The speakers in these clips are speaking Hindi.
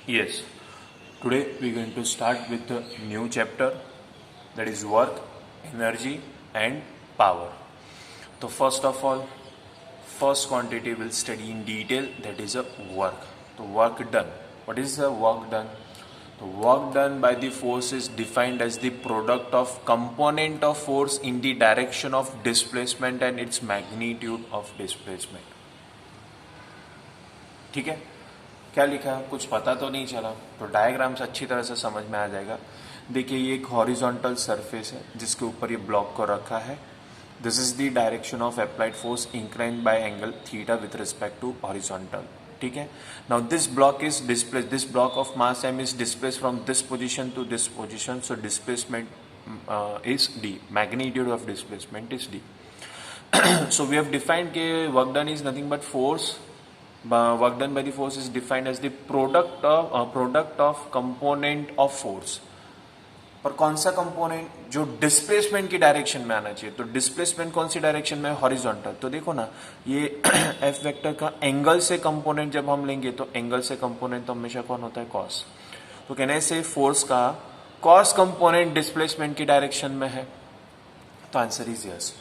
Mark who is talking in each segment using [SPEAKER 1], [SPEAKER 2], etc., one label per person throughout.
[SPEAKER 1] Yes, today we're going to start with a new chapter, that is work, energy and power. So first of all, first quantity we'll study in detail, that is a work. The work done. What is the work done? The work done by the force is defined as the product of component of force in the direction of displacement and its magnitude of displacement. ठीक है, क्या लिखा है कुछ पता तो नहीं चला, तो डायग्राम से अच्छी तरह से समझ में आ जाएगा. देखिए ये एक हॉरिजॉन्टल सरफेस है जिसके ऊपर ये ब्लॉक को रखा है. This is the direction of applied force inclined by angle theta with respect to horizontal. ठीक है. Now this block is displace, this block of mass m is displace from this position to this position. So displacement is d, magnitude of displacement is d. So we have defined कि work done is nothing but force. Work done by the force is defined as the product of component of force. पर कौन सा कंपोनेंट? जो डिस्प्लेसमेंट की डायरेक्शन में आना चाहिए. तो डिस्प्लेसमेंट कौन सी डायरेक्शन में? हॉरिजॉन्टल. तो देखो ना, ये एफ वेक्टर का एंगल से कंपोनेंट जब हम लेंगे तो एंगल से कंपोनेंट तो हमेशा कौन होता है? कॉस. तो कहने से फोर्स का कॉस कंपोनेंट डिस्प्लेसमेंट की डायरेक्शन में है. तो आंसर इज यस.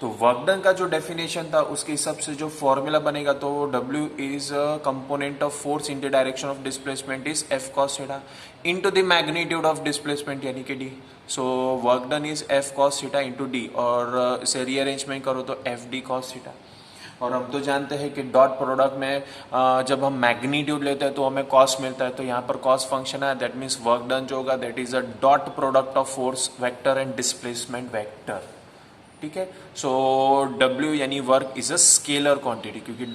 [SPEAKER 1] तो वर्क डन का जो डेफिनेशन था उसके हिसाब से जो फॉर्मूला बनेगा तो W is component of force in the direction of displacement is F cos theta into the magnitude of displacement यानी कि D. So work done is F cos theta into D, और इसे रीअरेंजमेंट करो तो FD cos थीटा. और हम तो जानते हैं कि डॉट प्रोडक्ट में जब हम मैग्नीट्यूड लेते हैं तो हमें कॉस मिलता है. तो यहाँ पर कॉस फंक्शन है, दैट मीन्स वर्क डन जो होगा that is a dot product of force vector and displacement vector. ठीक है. सो W यानी work is a scalar quantity, क्योंकि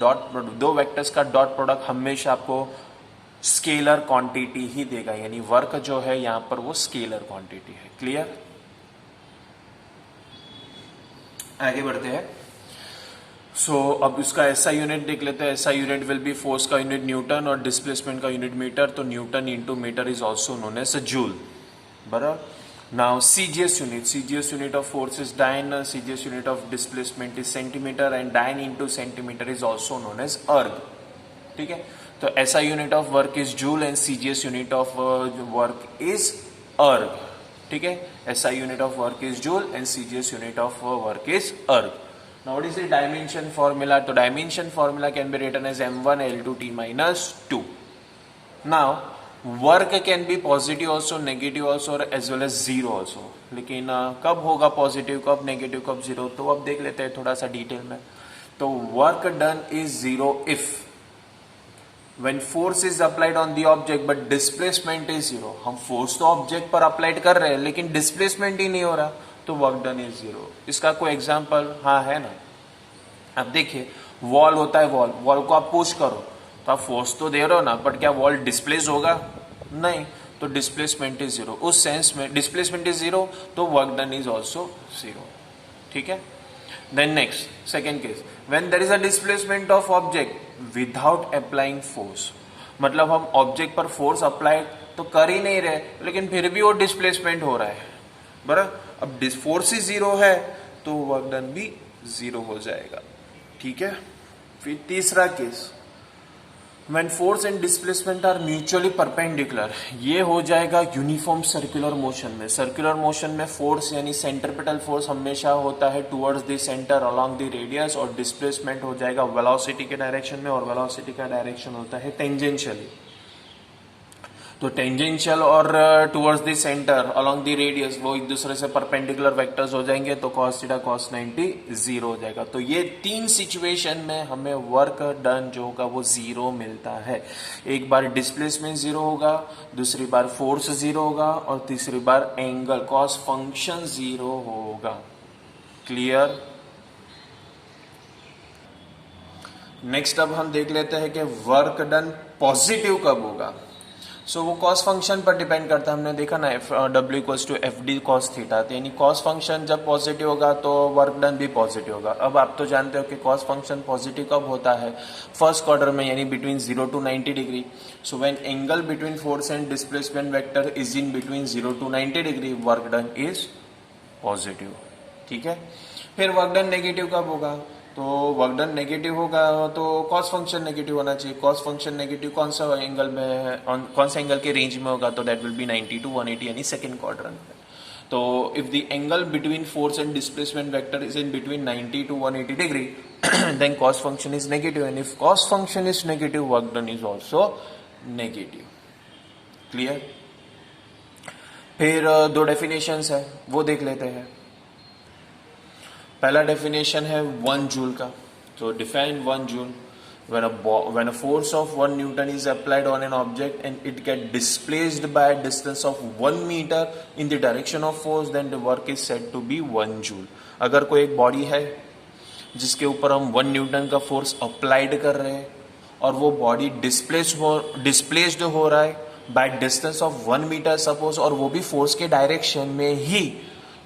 [SPEAKER 1] दो वेक्टर्स का डॉट प्रोडक्ट हमेशा आपको स्केलर क्वांटिटी ही देगा, यानी वर्क जो है यहां पर वो स्केलर क्वांटिटी है. क्लियर? आगे बढ़ते हैं. सो अब उसका ऐसा यूनिट देख लेते हैं. ऐसा यूनिट विल बी फोर्स का यूनिट न्यूटन और डिस्प्लेसमेंट का यूनिट मीटर. तो newton into metre is also known as joule. बराबर. Now CGS unit of force is dyne, CGS unit of displacement is centimeter and dyne into centimeter is also known as erg. ठीक है. तो SI unit of work is joule and CGS unit of work is erg. ठीक है. SI unit of work is joule and CGS unit of work is erg. Now what is the dimension formula? तो dimension formula can be written as m1 L2 T minus 2. Now work can be positive also, negative also और as well as zero also. लेकिन कब होगा पॉजिटिव, कब नेगेटिव, कब जीरो, तो अब देख लेते हैं थोड़ा सा डिटेल में. तो work done is zero if when force is applied on the object but displacement is zero. हम फोर्स तो ऑब्जेक्ट पर अप्लाइड कर रहे हैं लेकिन डिस्प्लेसमेंट ही नहीं हो रहा, तो वर्क डन इज जीरो. इसका कोई एग्जाम्पल? हाँ है ना. अब देखिए, वॉल होता है, वॉल को आप पुश करो तो आप फोर्स तो दे रहे हो ना, बट क्या वॉल डिस्प्लेस होगा? नहीं. तो डिस्प्लेसमेंट इज जीरो. उस सेंस में डिस्प्लेसमेंट इज जीरो तो work done is also zero. ठीक है. Then next second case, when there is a displacement of object without applying force. मतलब हम ऑब्जेक्ट पर फोर्स अप्लाई तो कर ही नहीं रहे लेकिन फिर भी वो डिस्प्लेसमेंट हो रहा है. बराबर. अब फोर्स ही जीरो है तो वर्क डन भी जीरो हो जाएगा. ठीक है. फिर तीसरा case, When force and displacement are mutually perpendicular, ये हो जाएगा यूनिफॉर्म सर्कुलर मोशन में. सर्कुलर मोशन में फोर्स यानी सेंट्रिपिटल फोर्स हमेशा होता है towards the centre along the radius, और डिस्प्लेसमेंट हो जाएगा वेलोसिटी के डायरेक्शन में, और वेलोसिटी का डायरेक्शन होता है टेंजेंशियली. तो टेंजेंशियल और towards the centre along the radius वो एक दूसरे से परपेंडिकुलर वेक्टर्स हो जाएंगे, तो cos थीटा cos 90 जीरो हो जाएगा. तो ये तीन सिचुएशन में हमें वर्क डन जो होगा वो जीरो मिलता है. एक बार डिस्प्लेसमेंट जीरो होगा, दूसरी बार फोर्स जीरो होगा, और तीसरी बार एंगल कॉस फंक्शन जीरो होगा. क्लियर? नेक्स्ट अब हम देख लेते हैं कि वर्क डन पॉजिटिव कब होगा. सो वो कॉस फंक्शन पर डिपेंड करता है. हमने देखा ना W equals to F D cos theta, तो यानी कॉस फंक्शन जब पॉजिटिव होगा तो वर्क डन भी पॉजिटिव होगा. अब आप तो जानते हो कि कॉस फंक्शन पॉजिटिव कब होता है? फर्स्ट क्वार्टर में, यानी between 0 to 90 degree. So when angle between force and displacement vector is in between 0 to 90 degree, work done is positive. ठीक है. फिर वर्क डन नेगेटिव कब होगा? तो वर्क डन नेगेटिव होगा तो कॉस फंक्शन नेगेटिव होना चाहिए. कॉस फंक्शन नेगेटिव कौन सा एंगल में है, कौन सा एंगल के रेंज में होगा, तो दैट विल बी 90 to 180 यानी सेकंड क्वाड्रेंट में. तो if the angle between force and displacement vector is in between 90 to 180 degree then cos function is negative, and if cos function is negative work done is also negative. Clear. फिर दो डेफिनेशंस है वो देख लेते हैं. पहला डेफिनेशन है 1 जूल का. तो define 1 joule when a force of 1 Newton is applied on an object and it get displaced by a distance of 1 meter in the direction of force, then the work is said to be 1 joule. अगर कोई एक बॉडी है जिसके ऊपर हम 1 न्यूटन का फोर्स अप्लाइड कर रहे हैं और वो बॉडी डिस्प्लेस्ड हो रहा है by distance of 1 metre suppose, और वो भी फोर्स के डायरेक्शन में ही,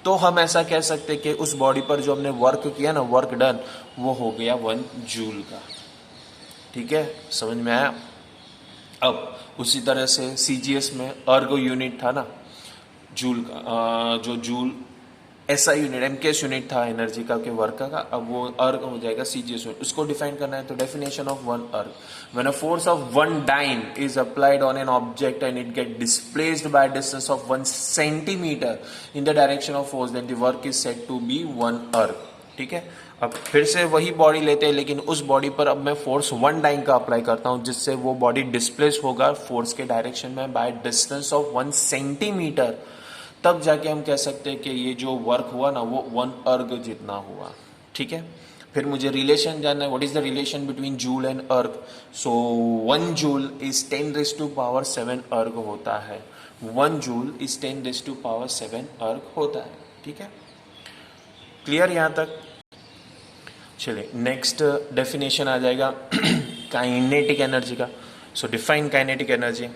[SPEAKER 1] तो हम ऐसा कह सकते हैं कि उस बॉडी पर जो हमने वर्क किया ना, वर्क डन, वो हो गया 1 जूल का. ठीक है, समझ में आया. अब उसी तरह से सीजीएस में अर्ग यूनिट था ना जूल का, जो जूल ऐसा यूनिट एमकेएस यूनिट था एनर्जी का के वर्क का, अब वो अर्ग हो जाएगा सीजीएस यूनिट. उसको डिफाइन करना है तो definition of 1 erg. When a force of 1 dyne is applied on an object and it get displaced by distance of 1 centimetre in the direction of force, then the work is said to be 1 erg. ठीक है. अब फिर से वही बॉडी लेते हैं, लेकिन उस बॉडी पर अब मैं फोर्स 1 डाइन का अप्लाई करता हूं, जिससे वो बॉडी डिस्प्लेस होगा फोर्स के डायरेक्शन में बाय डिस्टेंस ऑफ 1 सेंटीमीटर. तब जाके हम कह सकते हैं कि ये जो वर्क हुआ ना वो 1 अर्ग जितना हुआ. ठीक है. फिर मुझे रिलेशन जानना है, what is the relation between joule and अर्ग. सो 1 जूल इज 10⁻7 अर्ग होता है. 1 जूल इज 10⁻7 अर्ग होता है. ठीक है. क्लियर यहां तक. चलिए नेक्स्ट डेफिनेशन आ जाएगा काइनेटिक एनर्जी का. So define kinetic energy.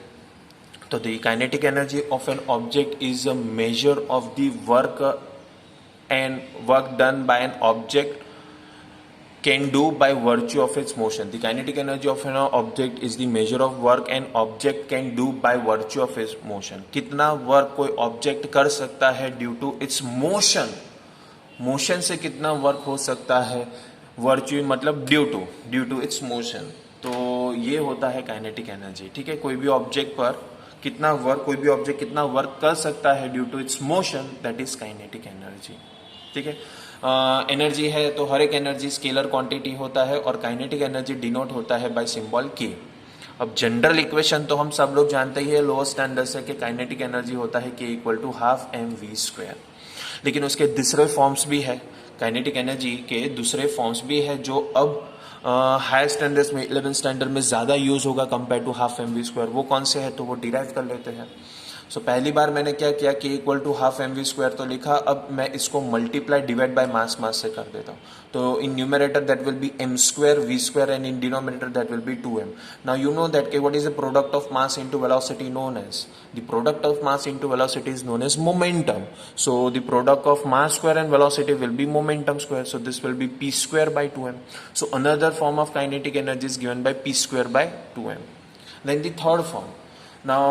[SPEAKER 1] तो the kinetic energy of an object is a measure of the work and work done by an object can do by virtue of its motion. The kinetic energy of an object is the measure of work an object can do by virtue of its motion. कितना वर्क कोई ऑब्जेक्ट कर सकता है due to its motion. Motion से कितना वर्क हो सकता है, वर्च्यू मतलब ड्यू टू इट्स मोशन. तो ये होता है काइनेटिक एनर्जी. ठीक है. कोई भी ऑब्जेक्ट पर कितना वर्क, कोई भी ऑब्जेक्ट कितना वर्क कर सकता है due to its motion, that is kinetic energy. ठीक है. एनर्जी है तो हर एक एनर्जी स्केलर क्वांटिटी होता है और काइनेटिक एनर्जी डिनोट होता है बाय सिंबल के. अब जनरल इक्वेशन तो हम सब लोग जानते ही है लोअर स्टैंडर्ड से कि काइनेटिक एनर्जी होता है के इक्वल टू हाफ mv². लेकिन उसके दूसरे फॉर्म्स भी है, काइनेटिक एनर्जी के दूसरे फॉर्म्स भी है जो अब हायर स्टैंडर्ड्स में 11 स्टैंडर्ड में ज़्यादा यूज होगा कंपेयर टू हाफ mv². वो कौन से है तो वो डिराइव कर लेते हैं. सो पहली बार मैंने क्या किया कि इक्वल टू हाफ mv² तो लिखा. अब मैं इसको मल्टीप्लाई डिवाइड बाय मास से कर देता हूँ. तो in numerator that will be m² v² and in denominator that will be 2m. Now you know that what is the product of mass into velocity known as the product of mass into velocity is known as momentum. So the product of mass square and velocity will be momentum square. So this will be p² by 2m. So another form of kinetic energy is given by p² by 2m. Then the third form. Now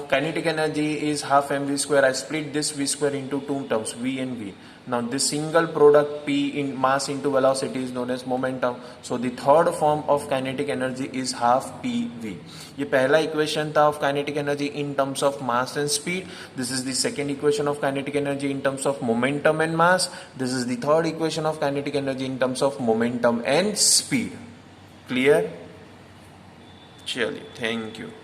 [SPEAKER 1] kinetic energy is half mv². I split this v² into two terms, v and v. Now this single product p in mass into velocity is known as momentum. So the third form of kinetic energy is half pv. ये पहला इक्वेशन था of kinetic energy in terms of mass and speed. This is the second equation of kinetic energy in terms of momentum and mass. This is the third equation of kinetic energy in terms of momentum and speed. Clear? चलिए, thank you.